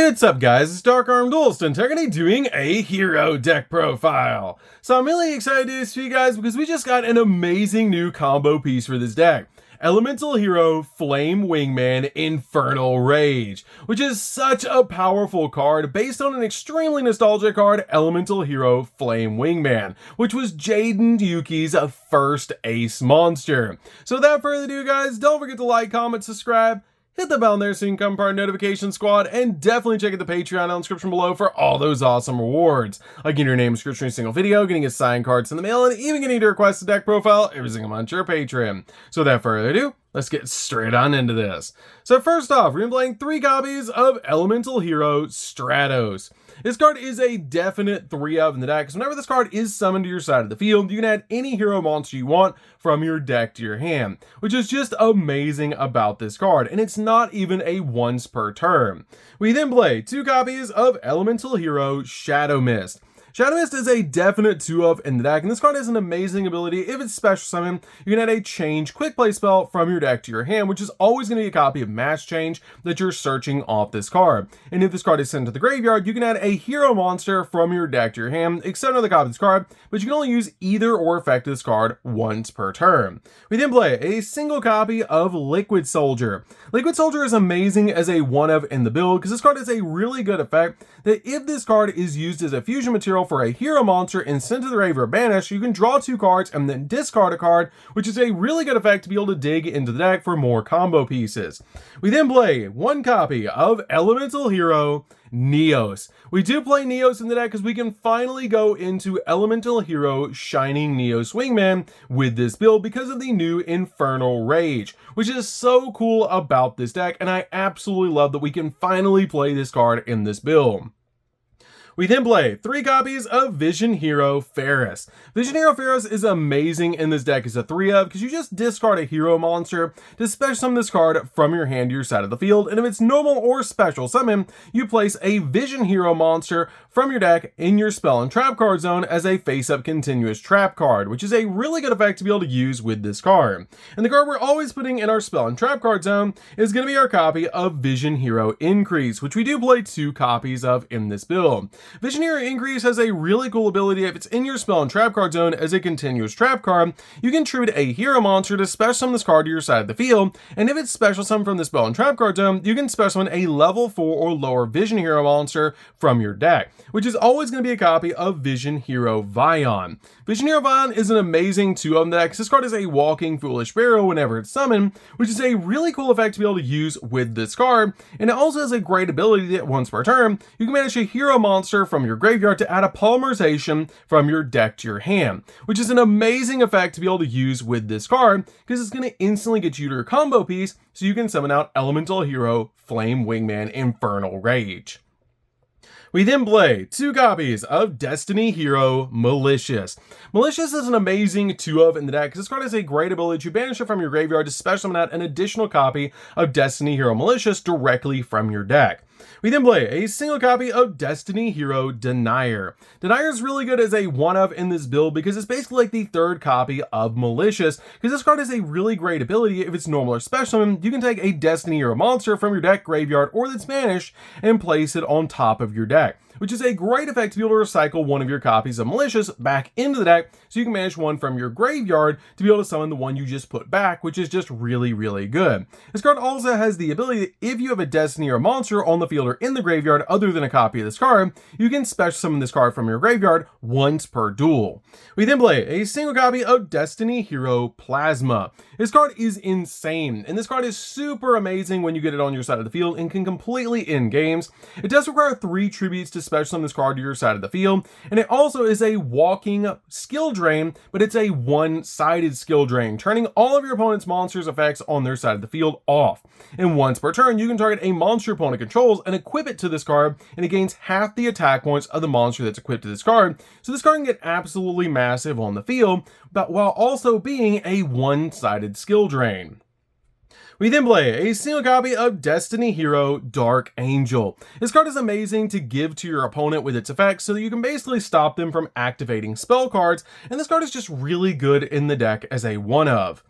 What's up guys, it's DarkArmedDuelist and today doing a hero deck profile. So I'm really excited to do this for you guys because we just got an amazing new combo piece for this deck. Elemental Hero Flame Wingman Infernal Rage, which is such a powerful card based on an extremely nostalgic card, Elemental Hero Flame Wingman, which was Jaden Yuki's first ace monster. So without further ado guys, don't forget to like, comment, subscribe, hit the bell in there so you can become part of the notification squad, and definitely check out the Patreon in the description below for all those awesome rewards, like getting your name description in a single video, getting a signed cards in the mail, and even getting to request a deck profile every single month to your Patreon. So without further ado, let's get straight on into this. So first off, we're playing 3 copies of Elemental Hero Stratos. This card is a definite 3-of in the deck, because whenever this card is summoned to your side of the field, you can add any hero monster you want from your deck to your hand, which is just amazing about this card, and it's not even a once per turn. We then play 2 copies of Elemental Hero Shadow Mist. Shadow Mist is a definite 2-of in the deck, and this card has an amazing ability. If it's special summon, you can add a change quick play spell from your deck to your hand, which is always going to be a copy of Mass Change that you're searching off this card. And if this card is sent to the graveyard, you can add a hero monster from your deck to your hand, except another copy of this card, but you can only use either or effect this card once per turn. We then play a single copy of Liquid Soldier. Liquid Soldier is amazing as a 1-of in the build, because this card has a really good effect that if this card is used as a fusion material for a hero monster and sent to the grave or banished, you can draw 2 cards and then discard a card, which is a really good effect to be able to dig into the deck for more combo pieces. We then play 1 copy of Elemental Hero Neos. We do play Neos in the deck because we can finally go into Elemental Hero Shining Neos Wingman with this build because of the new Infernal Rage, which is so cool about this deck, and I absolutely love that we can finally play this card in this build. We then play 3 copies of Vision Hero Ferris. Vision Hero Ferris is amazing in this deck as a 3-of because you just discard a hero monster to special summon this card from your hand to your side of the field, and if it's normal or special summon, you place a Vision Hero monster from your deck in your spell and trap card zone as a face-up continuous trap card, which is a really good effect to be able to use with this card. And the card we're always putting in our spell and trap card zone is going to be our copy of Vision Hero Increase, which we do play 2 copies of in this build. Vision Hero Increase has a really cool ability. If it's in your spell and trap card zone as a continuous trap card, you can tribute a hero monster to special summon this card to your side of the field, and if it's special summoned from the spell and trap card zone, you can special summon a level 4 or lower Vision Hero monster from your deck, which is always going to be a copy of Vision Hero Vion. Vision Hero Vion is an amazing 2-of in the deck. This card is a walking Foolish Barrow whenever it's summoned, which is a really cool effect to be able to use with this card, and it also has a great ability that once per turn, you can banish a hero monster from your graveyard to add a polymerization from your deck to your hand, which is an amazing effect to be able to use with this card because it's going to instantly get you to your combo piece so you can summon out Elemental Hero Flame Wingman Infernal Rage. We then play 2 copies of Destiny Hero Malicious. Malicious is an amazing 2-of in the deck because this card has a great ability to banish it from your graveyard to special summon out an additional copy of Destiny Hero Malicious directly from your deck. We then play a single copy of Destiny Hero Denier. Denier is really good as a 1-of in this build because it's basically like the 3rd copy of Malicious, because this card has a really great ability. If it's normal or special summon, you can take a Destiny Hero monster from your deck, graveyard, or that's banished and place it on top of your deck, which is a great effect to be able to recycle one of your copies of Malicious back into the deck so you can banish one from your graveyard to be able to summon the one you just put back, which is just really, really good. This card also has the ability that if you have a Destiny Hero monster on the field or in the graveyard other than a copy of this card, you can special summon this card from your graveyard once per duel. We then play a single copy of Destiny Hero Plasma. This card is insane, and this card is super amazing when you get it on your side of the field and can completely end games. It does require 3 tributes to special summon this card to your side of the field, and it also is a walking skill drain, but it's a 1-sided skill drain, turning all of your opponent's monsters' effects on their side of the field off. And once per turn, you can target a monster opponent controls and equip it to this card, and it gains half the attack points of the monster that's equipped to this card, so this card can get absolutely massive on the field, but while also being a 1-sided skill drain. We then play a single copy of Destiny Hero Dark Angel. This card is amazing to give to your opponent with its effects so that you can basically stop them from activating spell cards, and this card is just really good in the deck as a 1-of.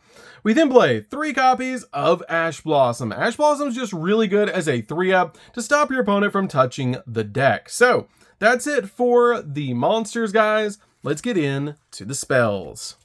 We then play 3 copies of Ash Blossom. Ash Blossom is just really good as a 3-up to stop your opponent from touching the deck. So that's it for the monsters, guys. Let's get into the spells.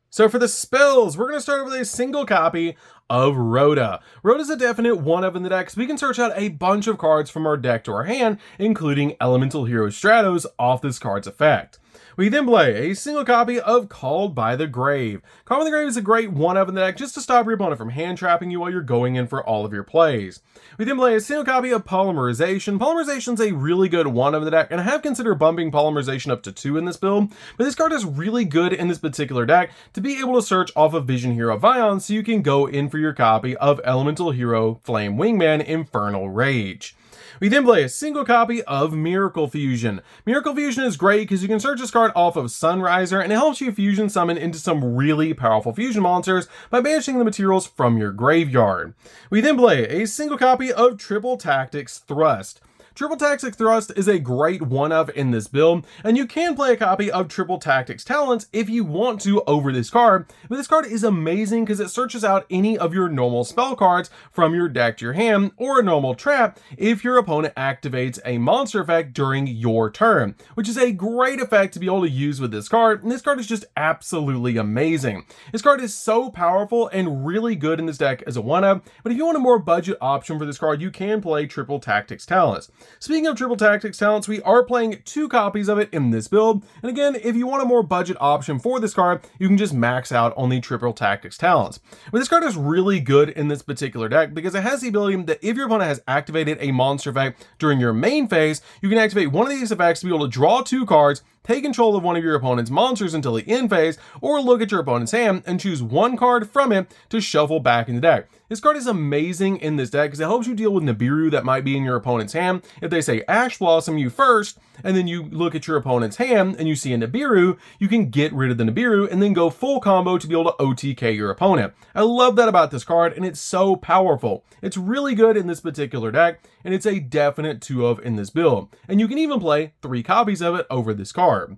So for the spells, we're going to start with a single copy of Rhoda. Rhoda's a definite 1-of in the deck, so we can search out a bunch of cards from our deck to our hand, including Elemental Hero Stratos off this card's effect. We then play a single copy of Called by the Grave. Called by the Grave is a great 1-of in the deck just to stop your opponent from hand trapping you while you're going in for all of your plays. We then play a single copy of Polymerization. Polymerization is a really good 1-of in the deck, and I have considered bumping Polymerization up to 2 in this build, but this card is really good in this particular deck to be able to search off of Vision Hero Vion so you can go in for your copy of Elemental Hero Flame Wingman Infernal Rage. We then play a single copy of Miracle Fusion. Miracle Fusion is great because you can search this card off of Sunriser, and it helps you fusion summon into some really powerful fusion monsters by banishing the materials from your graveyard. We then play a single copy of Triple Tactics Thrust. Triple Tactics Thrust is a great 1-of in this build, and you can play a copy of Triple Tactics Talents if you want to over this card, but this card is amazing because it searches out any of your normal spell cards from your deck to your hand, or a normal trap if your opponent activates a monster effect during your turn, which is a great effect to be able to use with this card, and this card is just absolutely amazing. This card is so powerful and really good in this deck as a 1-of, but if you want a more budget option for this card, you can play Triple Tactics Talents. Speaking of Triple Tactics Talents, we are playing 2 copies of it in this build, and again, if you want a more budget option for this card, you can just max out on the Triple Tactics Talents. But this card is really good in this particular deck because it has the ability that if your opponent has activated a monster effect during your main phase, you can activate one of these effects to be able to draw 2 cards, take control of one of your opponent's monsters until the end phase, or look at your opponent's hand and choose 1 card from it to shuffle back in the deck. This card is amazing in this deck because it helps you deal with Nibiru that might be in your opponent's hand. If they say Ash Blossom you first, and then you look at your opponent's hand and you see a Nibiru, you can get rid of the Nibiru and then go full combo to be able to OTK your opponent. I love that about this card, and it's so powerful. It's really good in this particular deck, and it's a definite 2-of in this build. And you can even play 3 copies of it over this card.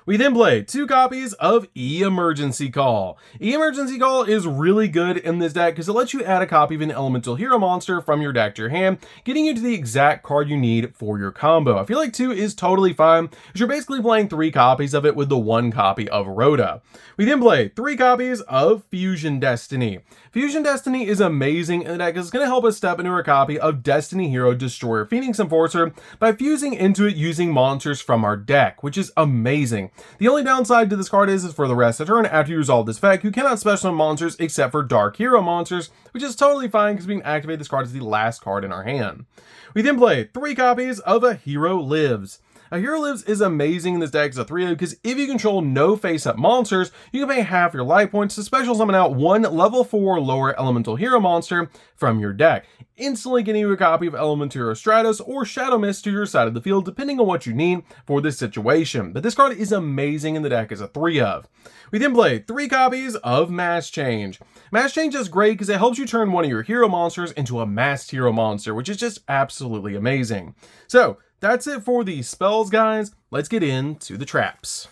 We then play 2 copies of E-Emergency Call. E-Emergency Call is really good in this deck because it lets you add a copy of an Elemental Hero monster from your deck to your hand, getting you to the exact card you need for your combo. I feel like 2 is totally fine because you're basically playing 3 copies of it with the 1 copy of Rhoda. We then play 3 copies of Fusion Destiny. Fusion Destiny is amazing in the deck because it's going to help us step into a copy of Destiny Hero Destroyer Phoenix Enforcer by fusing into it using monsters from our deck, which is amazing. The only downside to this card is for the rest of the turn, after you resolve this effect, you cannot special summon monsters except for Dark Hero monsters, which is totally fine because we can activate this card as the last card in our hand. We then play 3 copies of A Hero Lives. A Hero Lives is amazing in this deck as a 3-of because if you control no face-up monsters, you can pay half your life points to special summon out 1 level 4 lower Elemental Hero monster from your deck, instantly getting you a copy of Elemental Hero Stratos or Shadow Mist to your side of the field depending on what you need for this situation. But this card is amazing in the deck as a 3-of. We then play 3 copies of Mass Change. Mass Change is great because it helps you turn one of your hero monsters into a masked hero monster, which is just absolutely amazing. So that's it for the spells, guys. Let's get into the traps.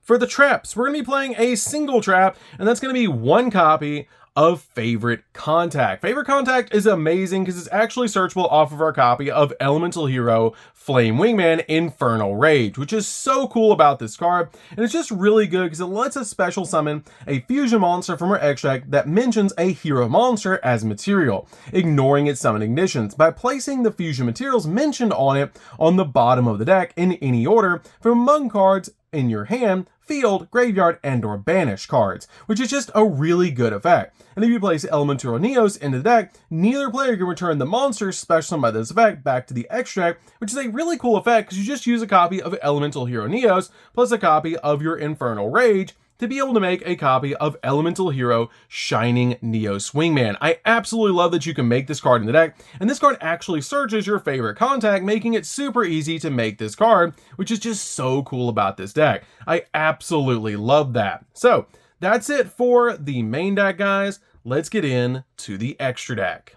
For the traps, we're going to be playing a single trap, and that's going to be 1 copy of Favorite Contact. Favorite Contact is amazing because it's actually searchable off of our copy of Elemental Hero Flame Wingman Infernal Rage, which is so cool about this card, and it's just really good because it lets us special summon a fusion monster from our extract that mentions a hero monster as material, ignoring its summon ignitions by placing the fusion materials mentioned on it on the bottom of the deck in any order from among cards in your hand, field, graveyard, and or banish cards, which is just a really good effect. And if you place Elemental Neos into the deck, neither player can return the monster special summoned by this effect back to the extract, which is a really cool effect because you just use a copy of Elemental Hero Neos plus a copy of your Infernal Rage to be able to make a copy of Elemental Hero Shining Neos Wingman. I absolutely love that you can make this card in the deck, and this card actually searches your favorite contact, making it super easy to make this card, which is just so cool about this deck. I absolutely love that. So that's it for the main deck, guys. Let's get into the extra deck.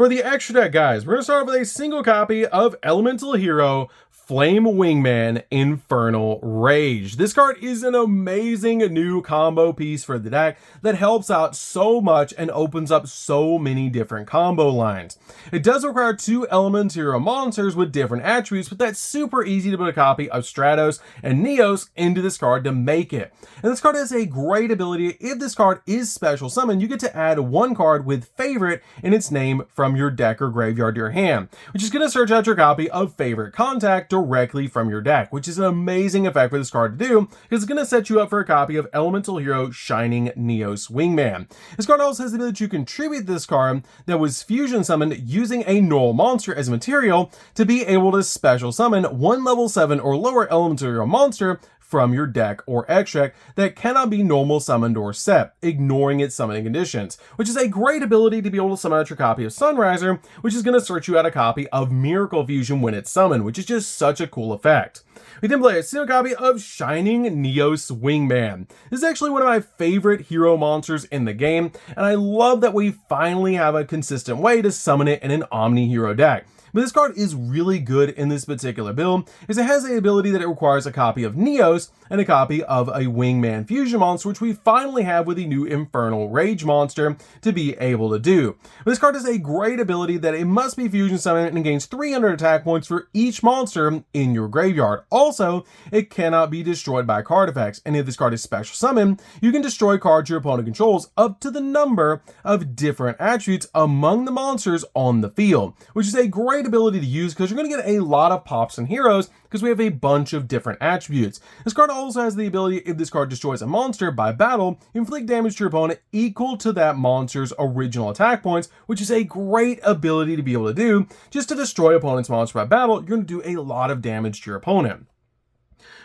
For the extra deck, guys, we're going to start with a single copy of Elemental Hero Flame Wingman Infernal Rage. This card is an amazing new combo piece for the deck that helps out so much and opens up so many different combo lines. It does require 2 Elemental Hero monsters with different attributes, but that's super easy to put a copy of Stratos and Neos into this card to make it. And this card has a great ability. If this card is special summon, you get to add 1 card with Favorite in its name from your deck or graveyard to your hand, which is going to search out your copy of Favorite Contact directly from your deck, which is an amazing effect for this card to do because it's going to set you up for a copy of Elemental Hero Shining Neos Wingman. This card also has the ability to contribute this card that was fusion summoned using a null monster as material to be able to special summon 1 level 7 or lower Elemental Hero monster from your deck or extract that cannot be normal summoned or set, ignoring its summoning conditions, which is a great ability to be able to summon out your copy of Sunriser, which is going to search you out a copy of Miracle Fusion when it's summoned, which is just such a cool effect. We then play a single copy of Shining Neos Wingman. This is actually one of my favorite hero monsters in the game, and I love that we finally have a consistent way to summon it in an Omni Hero deck. But this card is really good in this particular build because it has the ability that it requires a copy of Neos and a copy of a Wingman Fusion monster, which we finally have with the new Infernal Rage monster to be able to do. But this card has a great ability that it must be fusion summoned and gains 300 attack points for each monster in your graveyard. Also, it cannot be destroyed by card effects, and if this card is special summoned, you can destroy cards your opponent controls up to the number of different attributes among the monsters on the field, which is a great ability to use because you're going to get a lot of pops and heroes because we have a bunch of different attributes. This card also has the ability, if this card destroys a monster by battle, you inflict damage to your opponent equal to that monster's original attack points, which is a great ability to be able to do. Just to destroy opponent's monster by battle, you're going to do a lot of damage to your opponent.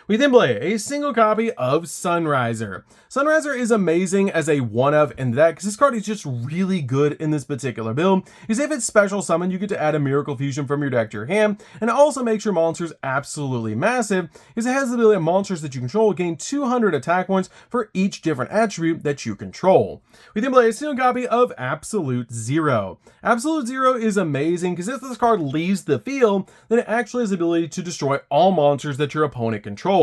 We then play a single copy of Sunriser. Sunriser is amazing as a one-of in the deck because this card is just really good in this particular build. Because if it's special summon, you get to add a Miracle Fusion from your deck to your hand, and it also makes your monsters absolutely massive because it has the ability of monsters that you control gain 200 attack points for each different attribute that you control. We then play a single copy of Absolute Zero. Absolute Zero is amazing because if this card leaves the field, then it actually has the ability to destroy all monsters that your opponent controls.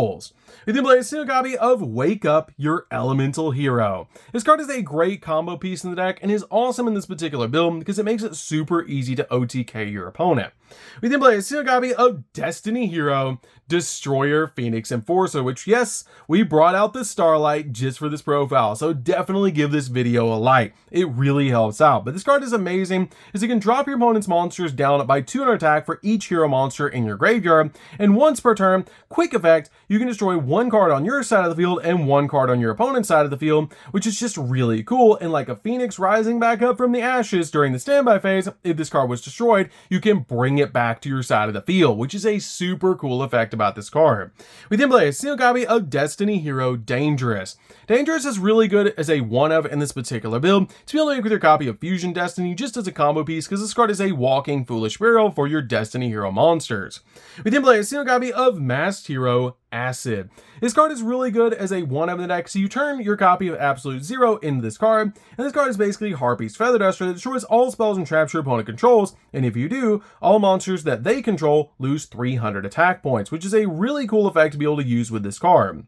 We then play a single copy of Wake Up Your Elemental Hero. This card is a great combo piece in the deck and is awesome in this particular build because it makes it super easy to OTK your opponent. We then play a single copy of Destiny Hero Destroyer Phoenix Enforcer, which, yes, we brought out the Starlight just for this profile, so definitely give this video a like. It really helps out. But this card is amazing as it can drop your opponent's monsters down by 200 attack for each hero monster in your graveyard, and once per turn, quick effect, you can destroy 1 card on your side of the field and 1 card on your opponent's side of the field, which is just really cool. And like a phoenix rising back up from the ashes during the standby phase, if this card was destroyed, you can bring it back to your side of the field, which is a super cool effect about this card. We then play a single copy of Destiny Hero Dangerous. Dangerous is really good as a one-of in this particular build to be able to make with your copy of Fusion Destiny just as a combo piece because this card is a walking Foolish Burial for your Destiny Hero monsters. We then play a single copy of Masked Hero Acid. This card is really good as a one-of in the deck, so you turn your copy of Absolute Zero into this card, and this card is basically Harpy's Feather Duster that destroys all spells and traps your opponent controls, and if you do, all monsters that they control lose 300 attack points, which is a really cool effect to be able to use with this card.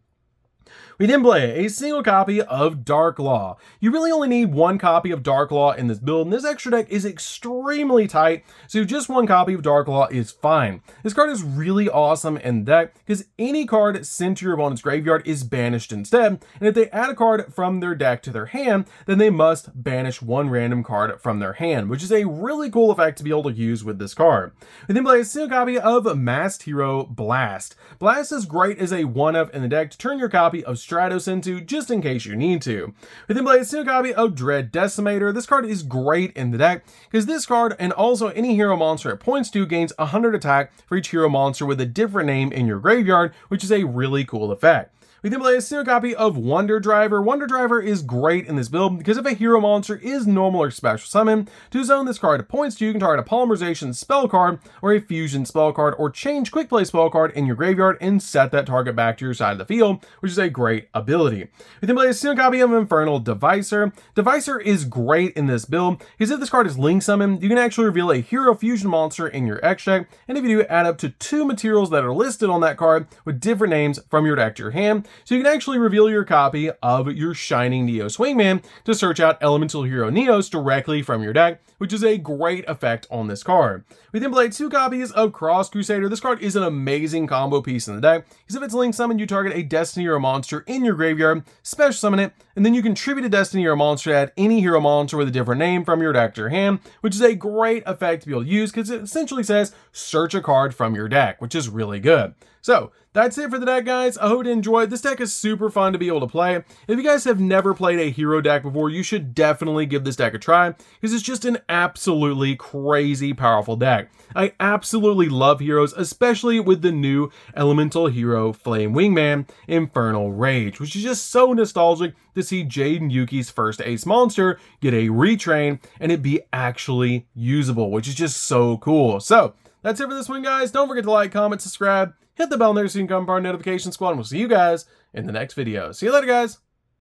We then play a single copy of Dark Law. You really only need 1 copy of Dark Law in this build, and this extra deck is extremely tight, so just 1 copy of Dark Law is fine. This card is really awesome in the deck because any card sent to your opponent's graveyard is banished instead, and if they add a card from their deck to their hand, then they must banish 1 random card from their hand, which is a really cool effect to be able to use with this card. We then play a single copy of Masked Hero Blast. Blast is great as a one-of in the deck to turn your copy of Stratos into just in case you need to. We then play a single copy of Dread Decimator. This card is great in the deck because this card and also any hero monster it points to gains 100 attack for each hero monster with a different name in your graveyard, which is a really cool effect. We then play a single copy of Wonder Driver. Wonder Driver is great in this build because if a hero monster is normal or special summon, to zone this card points to you can target a polymerization spell card or a fusion spell card or change quick play spell card in your graveyard and set that target back to your side of the field, which is a great ability. We then play a single copy of Infernal Devicer. Devicer is great in this build because if this card is link summoned, you can actually reveal a hero fusion monster in your X deck, and if you do, add up to 2 materials that are listed on that card with different names from your deck to your hand, so you can actually reveal your copy of your Shining Neos Wingman to search out Elemental Hero Neos directly from your deck, which is a great effect on this card. We then play 2 copies of Cross Crusader. This card is an amazing combo piece in the deck, because if it's link summoned, you target a Destiny Hero monster in your graveyard, special summon it, and then you can tribute a Destiny Hero monster to add any hero monster with a different name from your deck to your hand, which is a great effect to be able to use because it essentially says search a card from your deck, which is really good. So that's it for the deck, guys. I hope you enjoyed. This deck is super fun to be able to play. If you guys have never played a hero deck before, you should definitely give this deck a try because it's just an absolutely crazy powerful deck. I absolutely love heroes, especially with the new Elemental Hero Flame Wingman Infernal Rage, which is just so nostalgic to see Jade and Yuki's first ace monster get a retrain and it be actually usable, which is just so cool. So that's it for this one, guys. Don't forget to like, comment, subscribe, hit the bell there so you can become part of the notification squad, and we'll see you guys in the next video. See you later, guys.